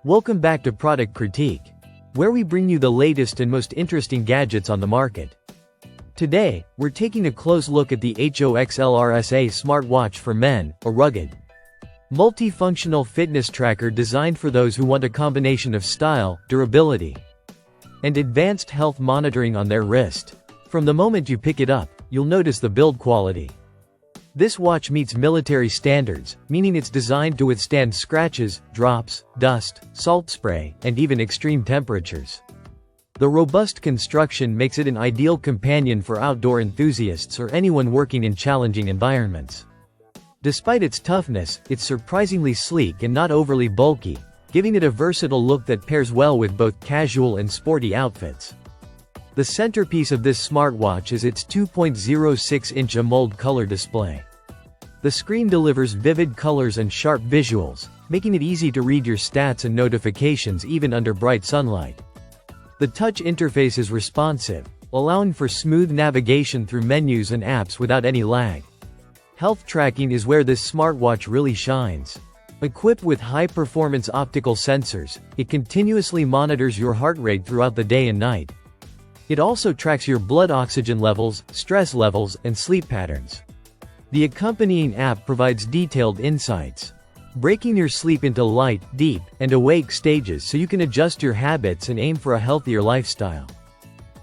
Welcome back to Product Critique, where we bring you the latest and most interesting gadgets on the market. Today, we're taking a close look at the HOXLRSA smartwatch for men, a rugged, multifunctional fitness tracker designed for those who want a combination of style, durability, and advanced health monitoring on their wrist. From the moment you pick it up, you'll notice the build quality. This watch meets military standards, meaning it's designed to withstand scratches, drops, dust, salt spray, and even extreme temperatures. The robust construction makes it an ideal companion for outdoor enthusiasts or anyone working in challenging environments. Despite its toughness, it's surprisingly sleek and not overly bulky, giving it a versatile look that pairs well with both casual and sporty outfits. The centerpiece of this smartwatch is its 2.06-inch AMOLED color display. The screen delivers vivid colors and sharp visuals, making it easy to read your stats and notifications even under bright sunlight. The touch interface is responsive, allowing for smooth navigation through menus and apps without any lag. Health tracking is where this smartwatch really shines. Equipped with high-performance optical sensors, it continuously monitors your heart rate throughout the day and night. It also tracks your blood oxygen levels, stress levels, and sleep patterns. The accompanying app provides detailed insights, breaking your sleep into light, deep, and awake stages so you can adjust your habits and aim for a healthier lifestyle.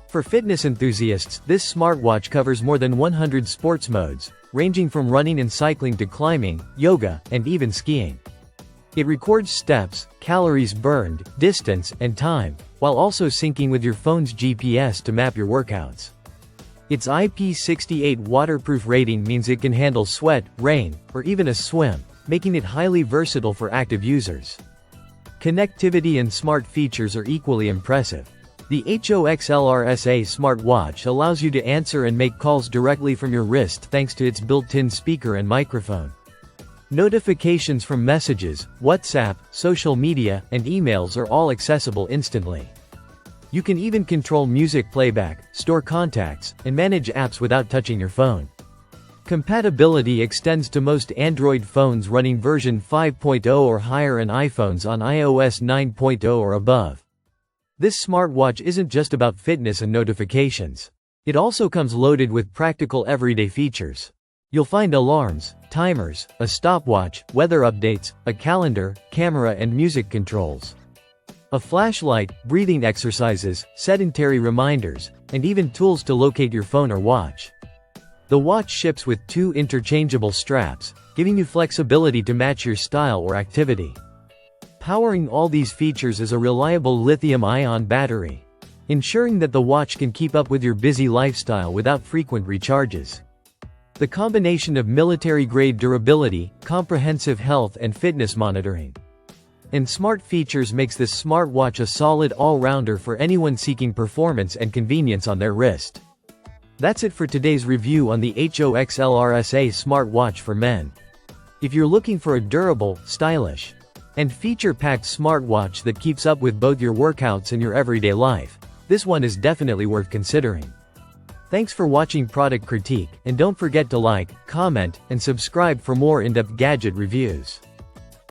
For fitness enthusiasts, this smartwatch covers more than 100 sports modes, ranging from running and cycling to climbing, yoga, and even skiing. It records steps, calories burned, distance, and time, while also syncing with your phone's GPS to map your workouts. Its IP68 waterproof rating means it can handle sweat, rain, or even a swim, making it highly versatile for active users. Connectivity and smart features are equally impressive. The HOXLRSA smartwatch allows you to answer and make calls directly from your wrist thanks to its built-in speaker and microphone. Notifications from messages, WhatsApp, social media, and emails are all accessible instantly. You can even control music playback, store contacts, and manage apps without touching your phone. Compatibility extends to most Android phones running version 5.0 or higher and iPhones on iOS 9.0 or above. This smartwatch isn't just about fitness and notifications. It also comes loaded with practical everyday features. You'll find alarms, timers, a stopwatch, weather updates, a calendar, camera and music controls, a flashlight, breathing exercises, sedentary reminders, and even tools to locate your phone or watch. The watch ships with 2 interchangeable straps, giving you flexibility to match your style or activity. Powering all these features is a reliable lithium-ion battery, ensuring that the watch can keep up with your busy lifestyle without frequent recharges. The combination of military-grade durability, comprehensive health and fitness monitoring, and smart features makes this smartwatch a solid all-rounder for anyone seeking performance and convenience on their wrist. That's it for today's review on the HOXLRSA smartwatch for men. If you're looking for a durable, stylish, and feature-packed smartwatch that keeps up with both your workouts and your everyday life, this one is definitely worth considering. Thanks for watching Product Critique, and don't forget to like, comment, and subscribe for more in-depth gadget reviews.